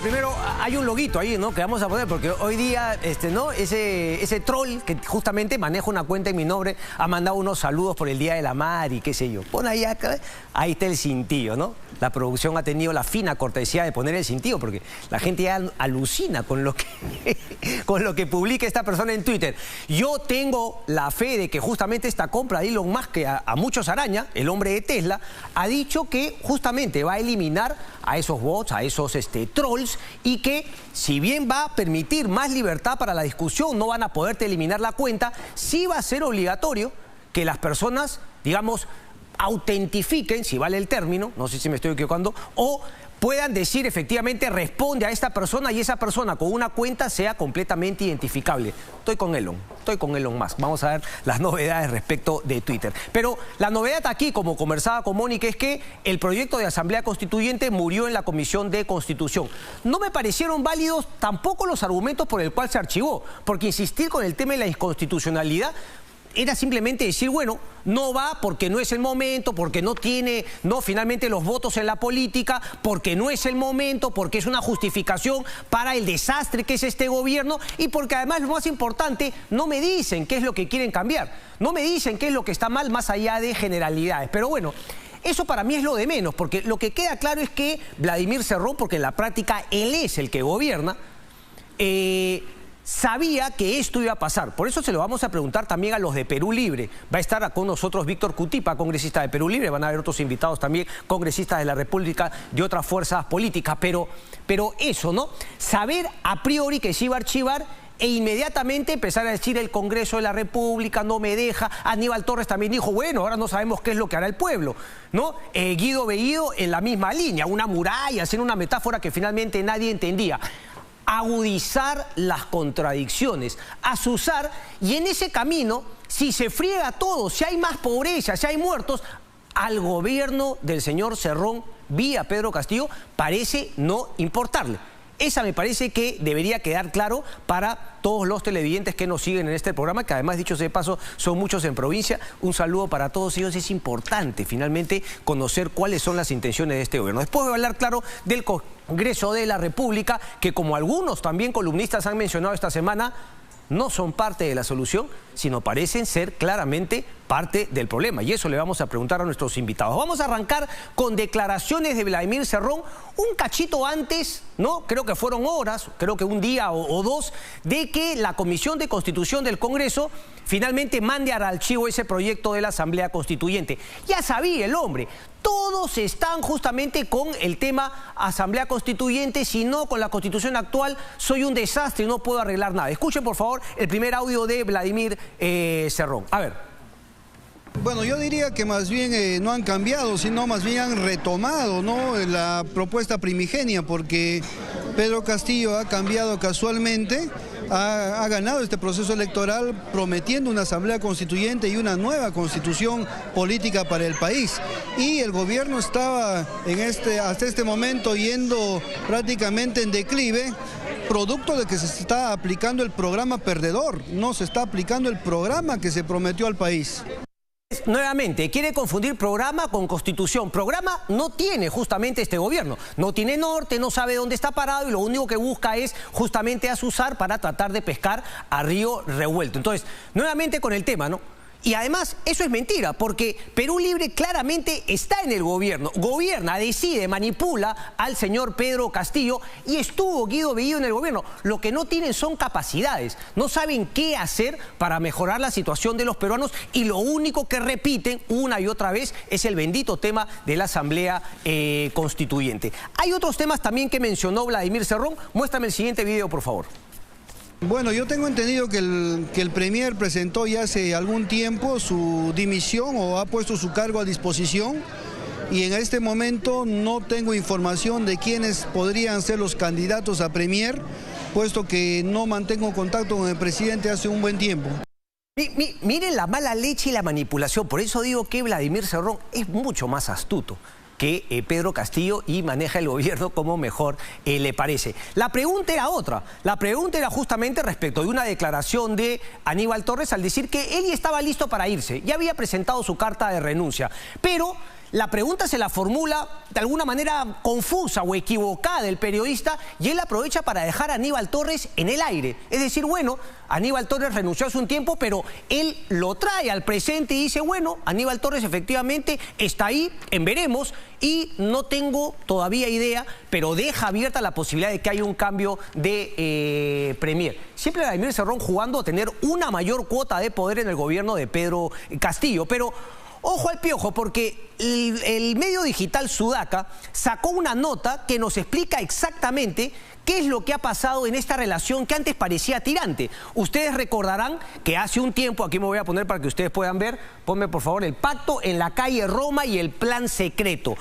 Primero, hay un loguito ahí, ¿no? Que vamos a poner, porque hoy día, ¿no? Ese troll que justamente maneja una cuenta en mi nombre ha mandado unos saludos por el Día de la Madre y qué sé yo. Pon ahí acá, ahí está el cintillo, ¿no? La producción ha tenido la fina cortesía de poner el cintillo, porque la gente ya alucina con lo que publica esta persona en Twitter. Yo tengo la fe de que justamente esta compra de Elon Musk, que a muchos araña, el hombre de Tesla, ha dicho que justamente va a eliminar a esos bots, a esos trolls, y que si bien va a permitir más libertad para la discusión, no van a poderte eliminar la cuenta, sí va a ser obligatorio que las personas, digamos, autentifiquen, si vale el término, no sé si me estoy equivocando, o puedan decir efectivamente responde a esta persona y esa persona con una cuenta sea completamente identificable. Estoy con Elon Musk. Vamos a ver las novedades respecto de Twitter. Pero la novedad aquí, como conversaba con Mónica, es que el proyecto de Asamblea Constituyente murió en la Comisión de Constitución. No me parecieron válidos tampoco los argumentos por el cual se archivó, porque insistir con el tema de la inconstitucionalidad era simplemente decir, bueno, no va porque no es el momento, porque no tiene, finalmente los votos en la política, porque no es el momento, porque es una justificación para el desastre que es este gobierno y porque además lo más importante, no me dicen qué es lo que quieren cambiar, no me dicen qué es lo que está mal más allá de generalidades. Pero bueno, eso para mí es lo de menos, porque lo que queda claro es que Vladimir Cerrón, porque en la práctica él es el que gobierna, sabía que esto iba a pasar. Por eso se lo vamos a preguntar también a los de Perú Libre. Va a estar con nosotros Víctor Cutipa, congresista de Perú Libre. Van a haber otros invitados también, congresistas de la República, de otras fuerzas políticas. Pero eso, ¿no? Saber a priori que se iba a archivar e inmediatamente empezar a decir el Congreso de la República no me deja. Aníbal Torres también dijo, bueno, ahora no sabemos qué es lo que hará el pueblo, ¿no? Guido Bellido en la misma línea, una muralla, hacer una metáfora que finalmente nadie entendía. Agudizar las contradicciones, azuzar, y en ese camino, si se friega todo, si hay más pobreza, si hay muertos, al gobierno del señor Cerrón, vía Pedro Castillo, parece no importarle. Esa me parece que debería quedar claro para todos los televidentes que nos siguen en este programa, que además, dicho sea de paso, son muchos en provincia. Un saludo para todos ellos. Es importante, finalmente, conocer cuáles son las intenciones de este gobierno. Después voy a hablar, claro, del Congreso de la República, que como algunos también columnistas han mencionado esta semana, no son parte de la solución, sino parecen ser claramente parte del problema. Y eso le vamos a preguntar a nuestros invitados. Vamos a arrancar con declaraciones de Vladimir Cerrón, un cachito antes, ¿no? Creo que fueron horas, creo que un día o dos, de que la Comisión de Constitución del Congreso finalmente mande al archivo ese proyecto de la Asamblea Constituyente. Ya sabía el hombre, todos están justamente con el tema Asamblea Constituyente, si no con la Constitución actual soy un desastre y no puedo arreglar nada. Escuchen por favor el primer audio de Vladimir Cerrón. A ver. Bueno, yo diría que más bien no han cambiado, sino más bien han retomado, ¿no?, la propuesta primigenia, porque Pedro Castillo ha cambiado casualmente, ha ganado este proceso electoral prometiendo una asamblea constituyente y una nueva constitución política para el país. Y el gobierno estaba hasta este momento yendo prácticamente en declive, producto de que se está aplicando el programa perdedor, no se está aplicando el programa que se prometió al país. Nuevamente, quiere confundir programa con constitución. Programa no tiene justamente este gobierno. No tiene norte, no sabe dónde está parado y lo único que busca es justamente azuzar para tratar de pescar a río revuelto. Entonces, nuevamente con el tema, ¿no? Y además, eso es mentira, porque Perú Libre claramente está en el gobierno. Gobierna, decide, manipula al señor Pedro Castillo y estuvo Guido Bellido en el gobierno. Lo que no tienen son capacidades, no saben qué hacer para mejorar la situación de los peruanos y lo único que repiten una y otra vez es el bendito tema de la Asamblea Constituyente. Hay otros temas también que mencionó Vladimir Cerrón. Muéstrame el siguiente video, por favor. Bueno, yo tengo entendido que el Premier presentó ya hace algún tiempo su dimisión o ha puesto su cargo a disposición y en este momento no tengo información de quiénes podrían ser los candidatos a Premier, puesto que no mantengo contacto con el presidente hace un buen tiempo. Miren la mala leche y la manipulación, por eso digo que Vladimir Cerrón es mucho más astuto que Pedro Castillo y maneja el gobierno como mejor le parece. La pregunta era otra. La pregunta era justamente respecto de una declaración de Aníbal Torres al decir que él ya estaba listo para irse. Ya había presentado su carta de renuncia. Pero la pregunta se la formula de alguna manera confusa o equivocada el periodista y él aprovecha para dejar a Aníbal Torres en el aire. Es decir, bueno, Aníbal Torres renunció hace un tiempo, pero él lo trae al presente y dice, bueno, Aníbal Torres efectivamente está ahí, en veremos, y no tengo todavía idea, pero deja abierta la posibilidad de que haya un cambio de premier. Siempre Vladimir Cerrón jugando a tener una mayor cuota de poder en el gobierno de Pedro Castillo, pero ojo al piojo, porque el medio digital Sudaca sacó una nota que nos explica exactamente qué es lo que ha pasado en esta relación que antes parecía tirante. Ustedes recordarán que hace un tiempo, aquí me voy a poner para que ustedes puedan ver, ponme por favor el pacto en la calle Roma y el plan secreto.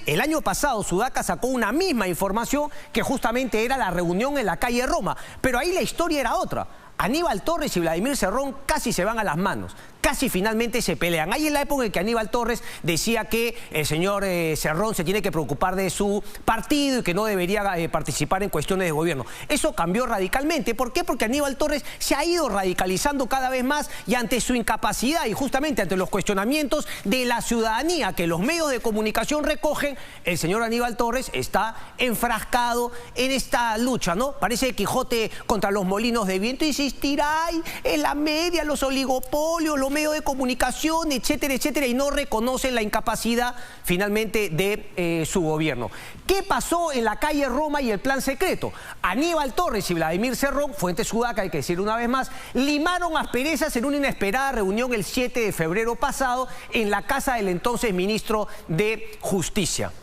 El año pasado Sudaca sacó una misma información que justamente era la reunión en la calle Roma, pero ahí la historia era otra. Aníbal Torres y Vladimir Cerrón casi se van a las manos, casi finalmente se pelean. Ahí en la época en que Aníbal Torres decía que el señor Cerrón se tiene que preocupar de su partido y que no debería participar en cuestiones de gobierno. Eso cambió radicalmente. ¿Por qué? Porque Aníbal Torres se ha ido radicalizando cada vez más y ante su incapacidad y justamente ante los cuestionamientos de la ciudadanía que los medios de comunicación recogen, el señor Aníbal Torres está enfrascado en esta lucha, ¿no? Parece Quijote contra los molinos de viento y insistirá en la media, los oligopolios, los medios de comunicación, etcétera, etcétera, y no reconocen la incapacidad finalmente de su gobierno. ¿Qué pasó en la calle Roma y el plan secreto? Aníbal Torres y Vladimir Cerrón, fuente Sudaca, hay que decir una vez más, limaron asperezas en una inesperada reunión el 7 de febrero pasado en la casa del entonces ministro de Justicia.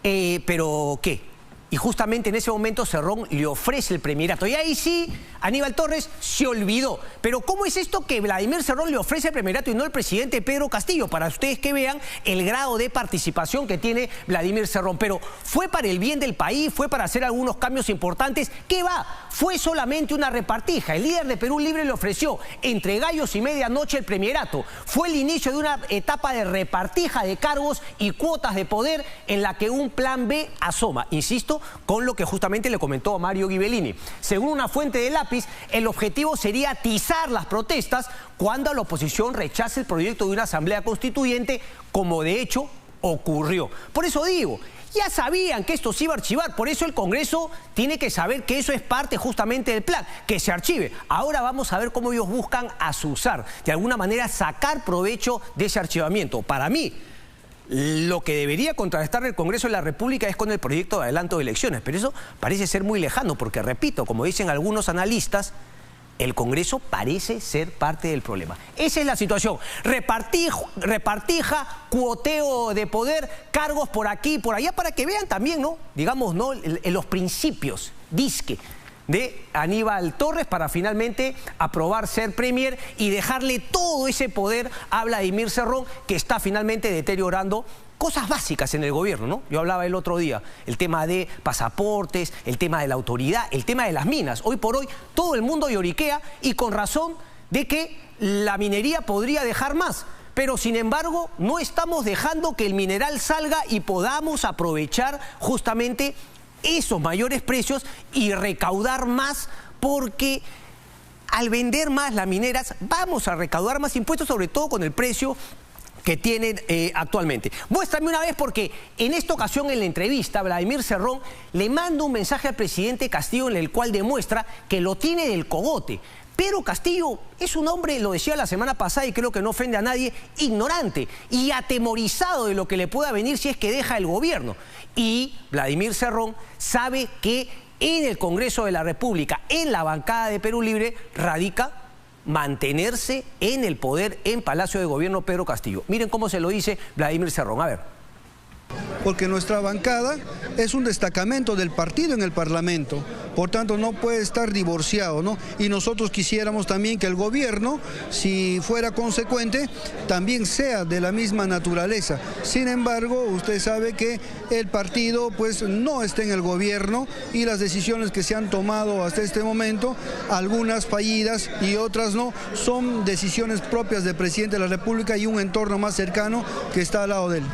¿Pero qué? Y justamente en ese momento Cerrón le ofrece el premierato. Y ahí sí, Aníbal Torres se olvidó. Pero ¿cómo es esto que Vladimir Cerrón le ofrece el premierato y no el presidente Pedro Castillo? Para ustedes que vean el grado de participación que tiene Vladimir Cerrón. Pero fue para el bien del país, fue para hacer algunos cambios importantes. ¿Qué va? Fue solamente una repartija. El líder de Perú Libre le ofreció entre gallos y medianoche el premierato. Fue el inicio de una etapa de repartija de cargos y cuotas de poder en la que un plan B asoma. Insisto, con lo que justamente le comentó a Mario Ghibellini. Según una fuente de Lápiz, el objetivo sería atizar las protestas cuando la oposición rechace el proyecto de una asamblea constituyente, como de hecho ocurrió. Por eso digo, ya sabían que esto se iba a archivar, por eso el Congreso tiene que saber que eso es parte justamente del plan, que se archive. Ahora vamos a ver cómo ellos buscan azuzar, de alguna manera sacar provecho de ese archivamiento. Para mí, lo que debería contrarrestar el Congreso de la República es con el proyecto de adelanto de elecciones, pero eso parece ser muy lejano porque, repito, como dicen algunos analistas, el Congreso parece ser parte del problema. Esa es la situación. Repartija, cuoteo de poder, cargos por aquí y por allá, para que vean también, ¿no? Digamos, ¿no? Los principios, disque, de Aníbal Torres para finalmente aprobar ser premier y dejarle todo ese poder a Vladimir Cerrón, que está finalmente deteriorando cosas básicas en el gobierno, ¿no? Yo hablaba el otro día, el tema de pasaportes, el tema de la autoridad, el tema de las minas. Hoy por hoy todo el mundo lloriquea y con razón de que la minería podría dejar más. Pero sin embargo no estamos dejando que el mineral salga y podamos aprovechar justamente esos mayores precios y recaudar más, porque al vender más las mineras vamos a recaudar más impuestos, sobre todo con el precio que tienen actualmente. Muéstrame una vez, porque en esta ocasión en la entrevista Vladimir Cerrón le manda un mensaje al presidente Castillo en el cual demuestra que lo tiene del cogote. Pedro Castillo es un hombre, lo decía la semana pasada y creo que no ofende a nadie, ignorante y atemorizado de lo que le pueda venir si es que deja el gobierno. Y Vladimir Cerrón sabe que en el Congreso de la República, en la bancada de Perú Libre, radica mantenerse en el poder en Palacio de Gobierno Pedro Castillo. Miren cómo se lo dice Vladimir Cerrón. A ver. Porque nuestra bancada es un destacamento del partido en el Parlamento, por tanto no puede estar divorciado, ¿no? Y nosotros quisiéramos también que el gobierno, si fuera consecuente, también sea de la misma naturaleza. Sin embargo, usted sabe que el partido pues no está en el gobierno y las decisiones que se han tomado hasta este momento, algunas fallidas y otras no, son decisiones propias del presidente de la República y un entorno más cercano que está al lado de él.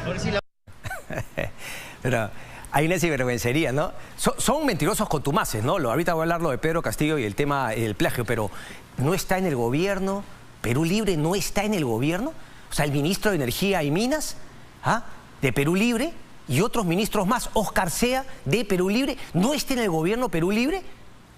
Pero hay una sinvergüencería, ¿no? Son mentirosos contumaces, ¿no? Ahorita voy a hablar de Pedro Castillo y el tema del plagio, pero ¿no está en el gobierno? ¿Perú Libre no está en el gobierno? O sea, el ministro de Energía y Minas, de Perú Libre, y otros ministros más, Oscar Sea, de Perú Libre, no esté en el gobierno Perú Libre.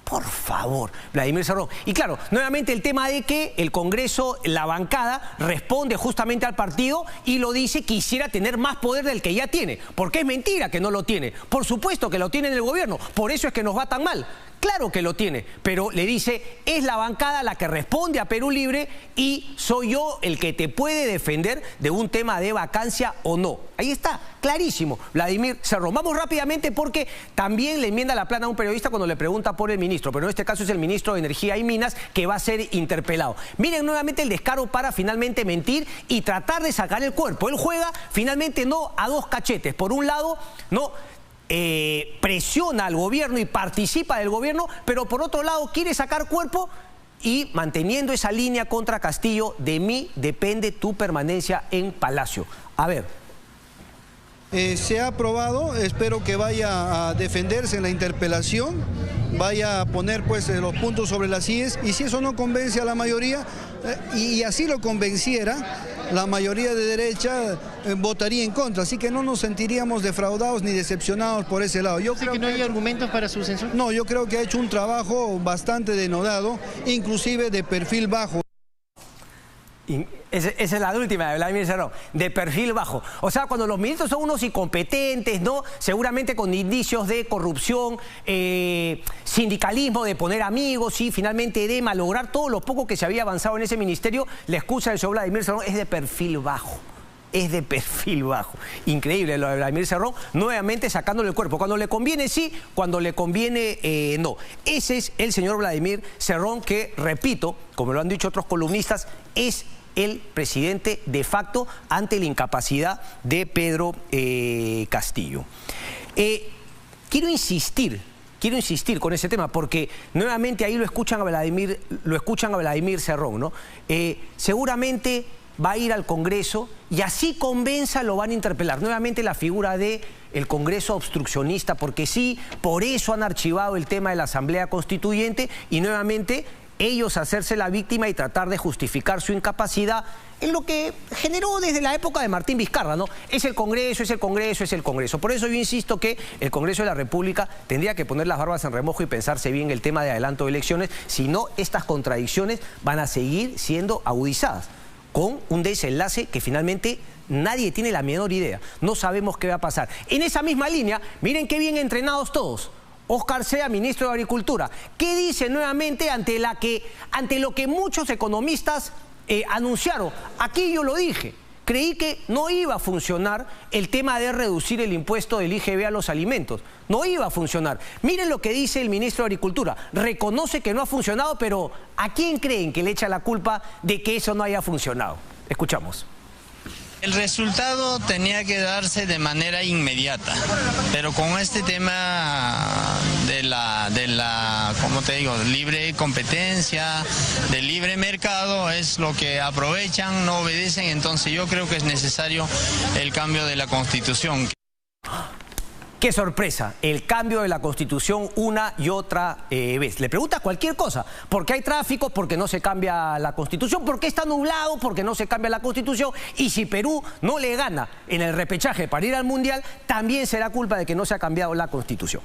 Por favor, Vladimir Cerrón. Y claro, nuevamente el tema de que el Congreso, la bancada, responde justamente al partido y lo dice, quisiera tener más poder del que ya tiene. Porque es mentira que no lo tiene. Por supuesto que lo tiene en el gobierno. Por eso es que nos va tan mal. Claro que lo tiene, pero le dice, es la bancada la que responde a Perú Libre y soy yo el que te puede defender de un tema de vacancia o no. Ahí está, clarísimo, Vladimir Cerrón. Vamos rápidamente porque también le enmienda la plana a un periodista cuando le pregunta por el ministro, pero en este caso es el ministro de Energía y Minas que va a ser interpelado. Miren nuevamente el descaro para finalmente mentir y tratar de sacar el cuerpo. Él juega finalmente no a dos cachetes. Por un lado, no... presiona al gobierno y participa del gobierno, pero por otro lado quiere sacar cuerpo y manteniendo esa línea contra Castillo, de mí depende tu permanencia en Palacio. A ver. Se ha aprobado, espero que vaya a defenderse en la interpelación, vaya a poner pues los puntos sobre las IES y si eso no convence a la mayoría y así lo convenciera, la mayoría de derecha votaría en contra, así que no nos sentiríamos defraudados ni decepcionados por ese lado. Yo creo que no hay argumentos para su censura. No, yo creo que ha hecho un trabajo bastante denodado, inclusive de perfil bajo. Esa es la última de Vladimir Cerrón, de perfil bajo. O sea, cuando los ministros son unos incompetentes, ¿no? Seguramente con indicios de corrupción, sindicalismo, de poner amigos y finalmente de malograr todo lo poco que se había avanzado en ese ministerio, la excusa del señor Vladimir Cerrón es de perfil bajo. Es de perfil bajo. Increíble lo de Vladimir Cerrón, nuevamente sacándole el cuerpo. Cuando le conviene sí, cuando le conviene no. Ese es el señor Vladimir Cerrón que, repito, como lo han dicho otros columnistas, es el presidente de facto ante la incapacidad de Pedro Castillo. Quiero insistir con ese tema porque nuevamente ahí lo escuchan a Vladimir Cerrón, ¿no? Seguramente va a ir al Congreso y así convenza lo van a interpelar. Nuevamente la figura de el Congreso obstruccionista, porque sí, por eso han archivado el tema de la Asamblea Constituyente y nuevamente ellos hacerse la víctima y tratar de justificar su incapacidad en lo que generó desde la época de Martín Vizcarra, ¿no? Es el Congreso, es el Congreso, es el Congreso. Por eso yo insisto que el Congreso de la República tendría que poner las barbas en remojo y pensarse bien el tema de adelanto de elecciones, si no estas contradicciones van a seguir siendo agudizadas con un desenlace que finalmente nadie tiene la menor idea. No sabemos qué va a pasar. En esa misma línea, miren qué bien entrenados todos. Oscar Sea, ministro de Agricultura, ¿qué dice nuevamente ante lo que muchos economistas anunciaron? Aquí yo lo dije, creí que no iba a funcionar el tema de reducir el impuesto del IGB a los alimentos. No iba a funcionar. Miren lo que dice el ministro de Agricultura. Reconoce que no ha funcionado, pero ¿a quién creen que le echa la culpa de que eso no haya funcionado? Escuchamos. El resultado tenía que darse de manera inmediata, pero con este tema de la ¿cómo te digo?, libre competencia, del libre mercado, es lo que aprovechan, no obedecen, entonces yo creo que es necesario el cambio de la Constitución. ¡Qué sorpresa! El cambio de la Constitución una y otra vez. Le preguntas cualquier cosa. ¿Por qué hay tráfico? ¿Por qué no se cambia la Constitución? ¿Por qué está nublado? ¿Por qué no se cambia la Constitución? Y si Perú no le gana en el repechaje para ir al Mundial, también será culpa de que no se ha cambiado la Constitución.